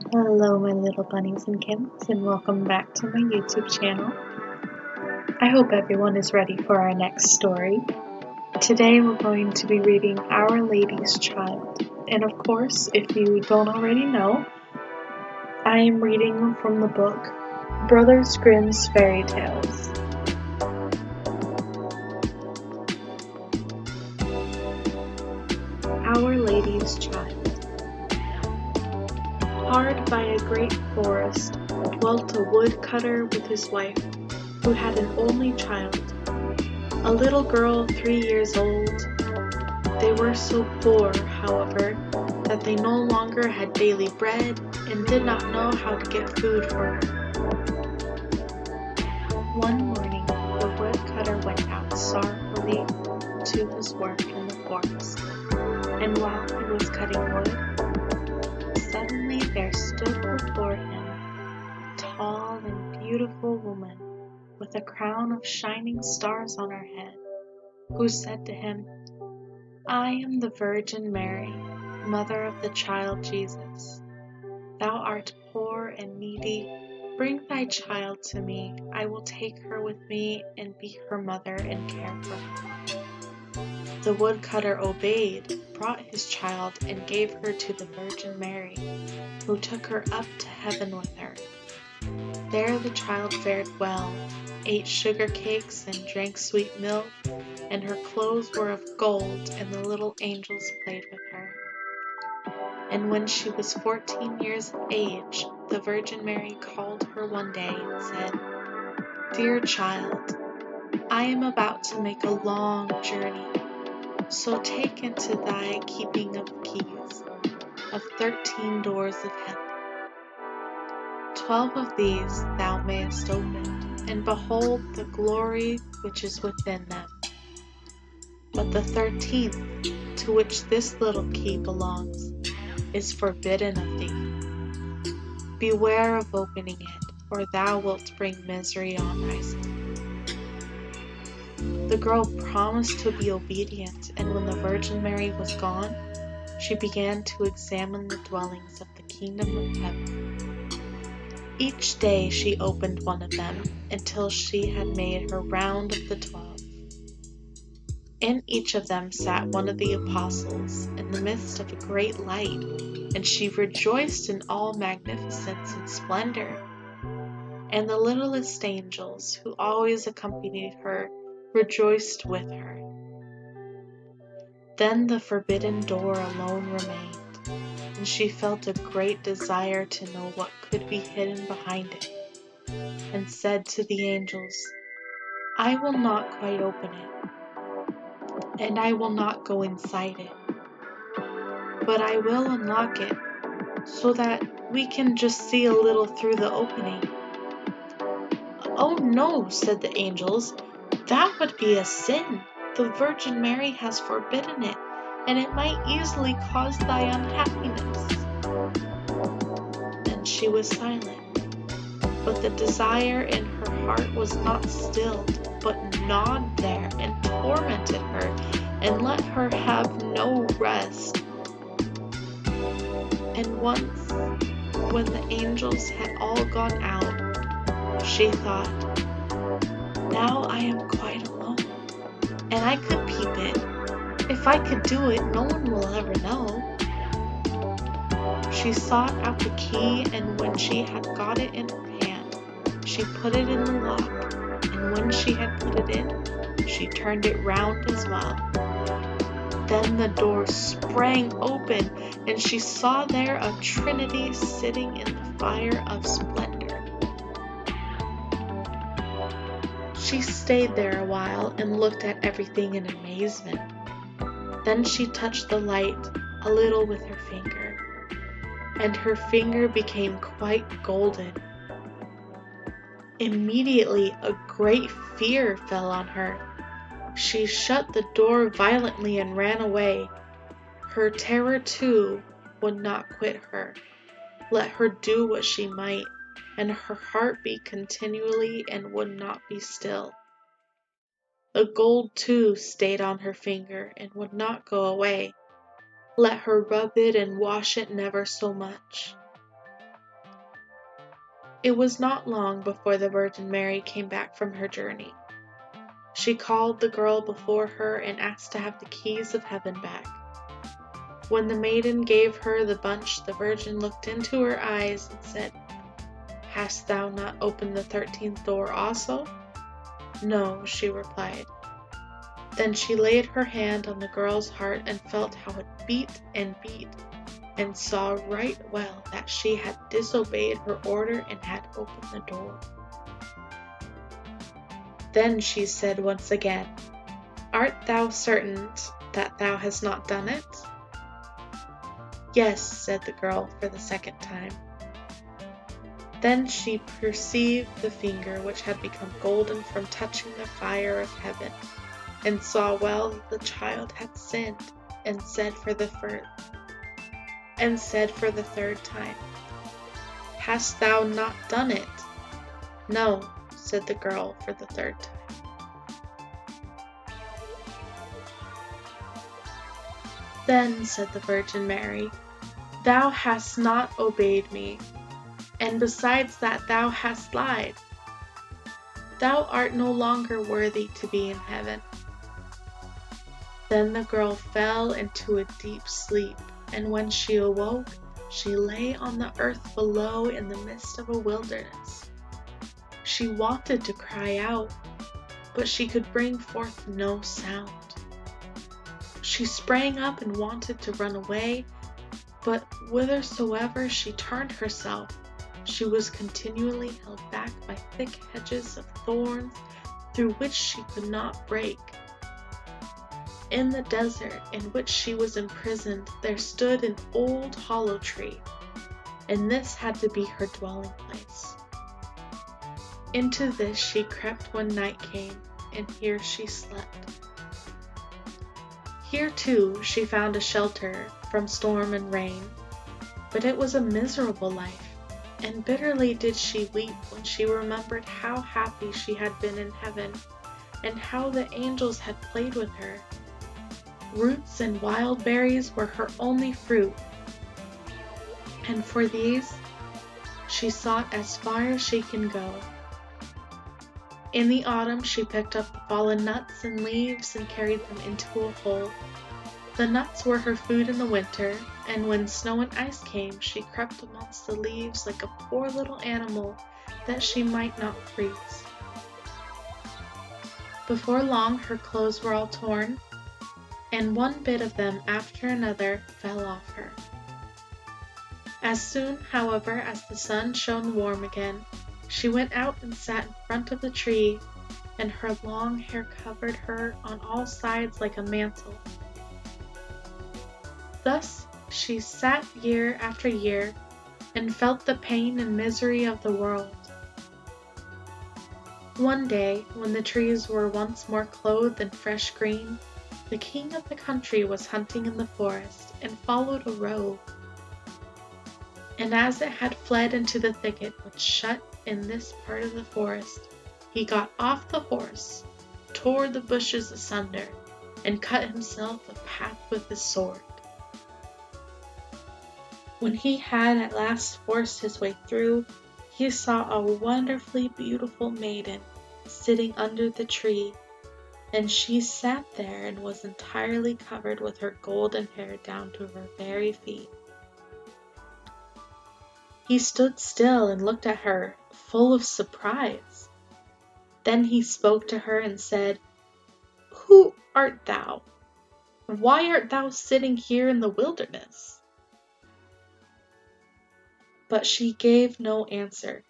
Hello my little bunnies and kittens, and welcome back to my YouTube channel. I hope everyone is ready for our next story. Today we're going to be reading Our Lady's Child, and of course, if you don't already know, I am reading from the book Brothers Grimm's Fairy Tales. Our Lady's Child. Hard by a great forest dwelt a woodcutter with his wife, who had an only child, a little girl 3 years old. They were so poor, however, that they no longer had daily bread and did not know how to get food for her. One morning, the woodcutter went out sorrowfully to his work in the forest, and while he was cutting wood, suddenly there stood before him a tall and beautiful woman with a crown of shining stars on her head, who said to him, "I am the Virgin Mary, mother of the child Jesus. Thou art poor and needy. Bring thy child to me. I will take her with me and be her mother and care for her." The woodcutter obeyed, brought his child, and gave her to the Virgin Mary, who took her up to heaven with her. There the child fared well, ate sugar cakes and drank sweet milk, and her clothes were of gold, and the little angels played with her. And when she was 14 years of age, the Virgin Mary called her one day and said, "Dear child, I am about to make a long journey, so take into thy keeping of the keys of 13 doors of heaven. 12 of these thou mayest open, and behold the glory which is within them. But the 13th, to which this little key belongs, is forbidden of thee. Beware of opening it, or thou wilt bring misery on thyself." The girl promised to be obedient, and when the Virgin Mary was gone, she began to examine the dwellings of the kingdom of heaven. Each day she opened one of them, until she had made her round of the 12. In each of them sat one of the apostles, in the midst of a great light, and she rejoiced in all magnificence and splendor. And the littlest angels, who always accompanied her, rejoiced with her. Then the forbidden door alone remained, and she felt a great desire to know what could be hidden behind it, and said to the angels, "I will not quite open it, and I will not go inside it, but I will unlock it, so that we can just see a little through the opening." "Oh no," said the angels, "that would be a sin. The Virgin Mary has forbidden it, and it might easily cause thy unhappiness." Then she was silent, but the desire in her heart was not stilled, but gnawed there and tormented her, and let her have no rest. And once, when the angels had all gone out, she thought, "Now I am quite alone, and I could peep it. If I could do it, no one will ever know." She sought out the key, and when she had got it in her hand, she put it in the lock, and when she had put it in, she turned it round as well. Then the door sprang open, and she saw there a Trinity sitting in the fire of splendor. She stayed there a while and looked at everything in amazement. Then she touched the light a little with her finger, and her finger became quite golden. Immediately a great fear fell on her. She shut the door violently and ran away. Her terror, too, would not quit her, let her do what she might, and her heart beat continually and would not be still. The gold, too, stayed on her finger and would not go away, let her rub it and wash it never so much. It was not long before the Virgin Mary came back from her journey. She called the girl before her and asked to have the keys of heaven back. When the maiden gave her the bunch, the Virgin looked into her eyes and said, "Hast thou not opened the 13th door also?" "No," she replied. Then she laid her hand on the girl's heart and felt how it beat, and saw right well that she had disobeyed her order and had opened the door. Then she said once again, "Art thou certain that thou hast not done it?" "Yes," said the girl for the second time. Then she perceived the finger which had become golden from touching the fire of heaven, and saw well that the child had sinned, and said for the third time, "Hast thou not done it?" "No," said the girl for the third time. Then said the Virgin Mary, "Thou hast not obeyed me, and besides that thou hast lied. Thou art no longer worthy to be in heaven." Then the girl fell into a deep sleep, and when she awoke, she lay on the earth below in the midst of a wilderness. She wanted to cry out, but she could bring forth no sound. She sprang up and wanted to run away, but whithersoever she turned herself, she was continually held back by thick hedges of thorns through which she could not break. In the desert in which she was imprisoned, there stood an old hollow tree, and this had to be her dwelling place. Into this she crept when night came, and here she slept. Here too she found a shelter from storm and rain, but it was a miserable life, and bitterly did she weep when she remembered how happy she had been in heaven, and how the angels had played with her. Roots and wild berries were her only fruit, and for these she sought as far as she can go. In the autumn she picked up the fallen nuts and leaves and carried them into a hole. The nuts were her food in the winter, and when snow and ice came, she crept amongst the leaves like a poor little animal that she might not freeze. Before long her clothes were all torn, and one bit of them after another fell off her. As soon, however, as the sun shone warm again, she went out and sat in front of the tree, and her long hair covered her on all sides like a mantle. Thus she sat year after year, and felt the pain and misery of the world. One day, when the trees were once more clothed in fresh green, the king of the country was hunting in the forest, and followed a roe. And as it had fled into the thicket which shut in this part of the forest, he got off the horse, tore the bushes asunder, and cut himself a path with his sword. When he had at last forced his way through, he saw a wonderfully beautiful maiden sitting under the tree, and she sat there and was entirely covered with her golden hair down to her very feet. He stood still and looked at her, full of surprise. Then he spoke to her and said, "Who art thou? Why art thou sitting here in the wilderness?" But she gave no answer,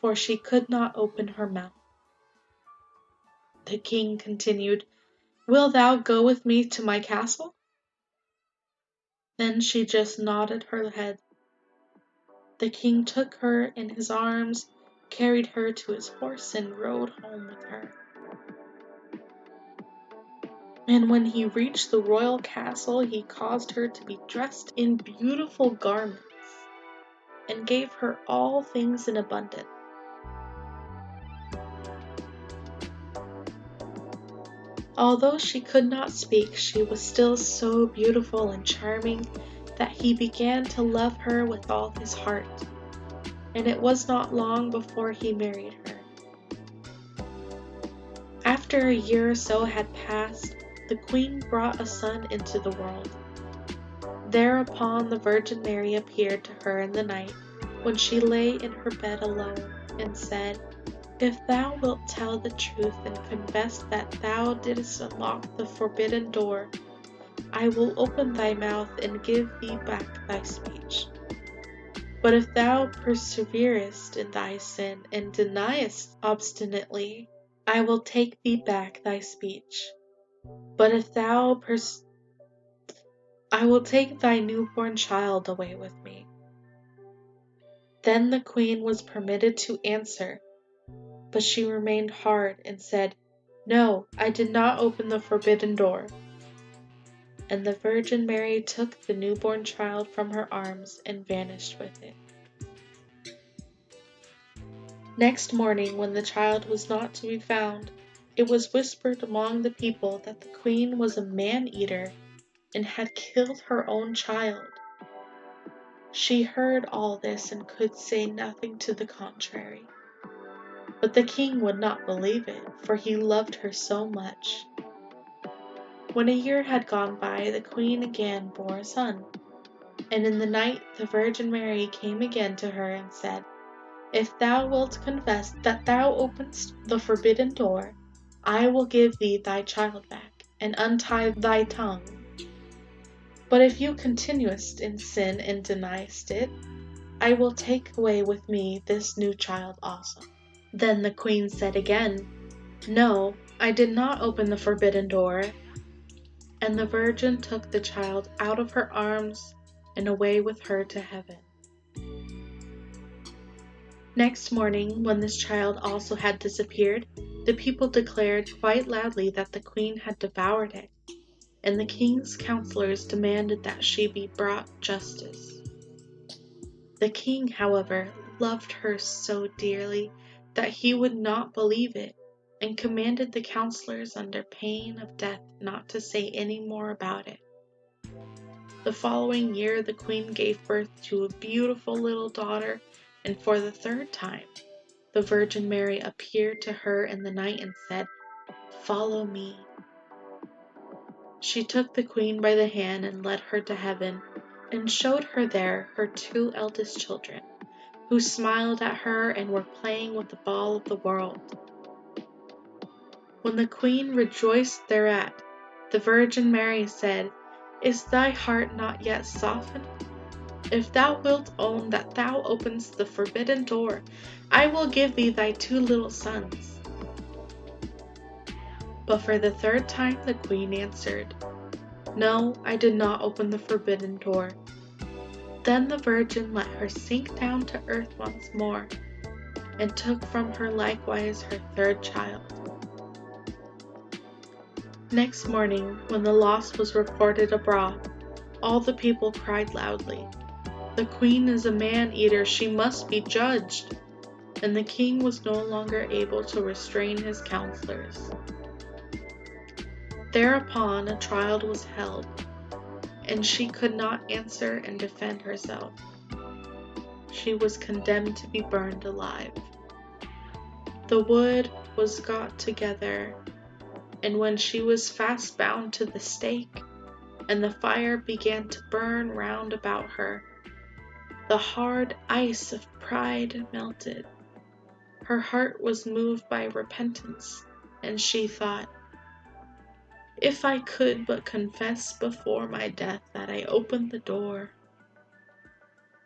for she could not open her mouth. The king continued, "Wilt thou go with me to my castle?" Then she just nodded her head. The king took her in his arms, carried her to his horse, and rode home with her. And when he reached the royal castle, he caused her to be dressed in beautiful garments, and gave her all things in abundance. Although she could not speak, she was still so beautiful and charming that he began to love her with all his heart. and it was not long before he married her. After a year or so had passed, the queen brought a son into the world. Thereupon the Virgin Mary appeared to her in the night, when she lay in her bed alone, and said, "If thou wilt tell the truth and confess that thou didst unlock the forbidden door, I will open thy mouth and give thee back thy speech. But if thou perseverest in thy sin and deniest obstinately, I will take thee back thy speech. But if thou I will take thy newborn child away with me." Then the queen was permitted to answer, but she remained hard and said, "No, I did not open the forbidden door." And the Virgin Mary took the newborn child from her arms and vanished with it. Next morning, when the child was not to be found, it was whispered among the people that the queen was a man-eater and had killed her own child. She heard all this and could say nothing to the contrary. But the king would not believe it, for he loved her so much. When a year had gone by, the queen again bore a son. And in the night the Virgin Mary came again to her and said, "If thou wilt confess that thou openest the forbidden door, I will give thee thy child back, and untie thy tongue. But if you continuest in sin and deniest it, I will take away with me this new child also." Then the queen said again, "No, I did not open the forbidden door." And the Virgin took the child out of her arms and away with her to heaven. Next morning, when this child also had disappeared, the people declared quite loudly that the queen had devoured it, and the king's counselors demanded that she be brought justice. The king, however, loved her so dearly that he would not believe it, and commanded the counselors under pain of death not to say any more about it. The following year the queen gave birth to a beautiful little daughter, and for the third time the Virgin Mary appeared to her in the night and said, "Follow me." She took the queen by the hand and led her to heaven, and showed her there her two eldest children, who smiled at her and were playing with the ball of the world. When the queen rejoiced thereat, the Virgin Mary said, "Is thy heart not yet softened? If thou wilt own that thou openest the forbidden door, I will give thee thy two little sons." But for the third time the queen answered, "No, I did not open the forbidden door." Then the Virgin let her sink down to earth once more, and took from her likewise her third child. Next morning, when the loss was reported abroad, all the people cried loudly, "The queen is a man-eater, she must be judged." And the king was no longer able to restrain his counselors. Thereupon a trial was held, and she could not answer and defend herself. She was condemned to be burned alive. The wood was got together, and when she was fast bound to the stake, and the fire began to burn round about her, the hard ice of pride melted. Her heart was moved by repentance, and she thought, "If I could but confess before my death that I opened the door."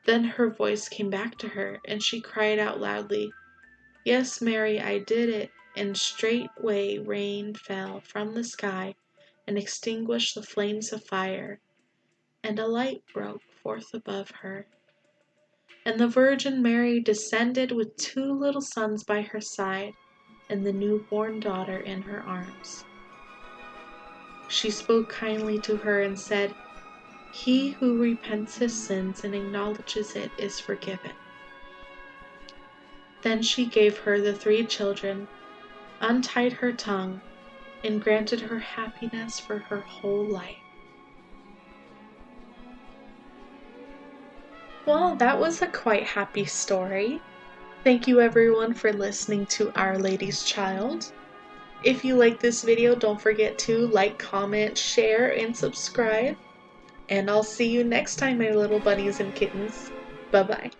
Then her voice came back to her, and she cried out loudly, "Yes, Mary, I did it." And straightway rain fell from the sky and extinguished the flames of fire, and a light broke forth above her. And the Virgin Mary descended with two little sons by her side, and the newborn daughter in her arms. She spoke kindly to her and said, "He who repents his sins and acknowledges it is forgiven." Then she gave her the three children, untied her tongue, and granted her happiness for her whole life. Well, that was a quite happy story. Thank you everyone for listening to Our Lady's Child. If you like this video, don't forget to like, comment, share, and subscribe. And I'll see you next time, my little bunnies and kittens. Bye-bye.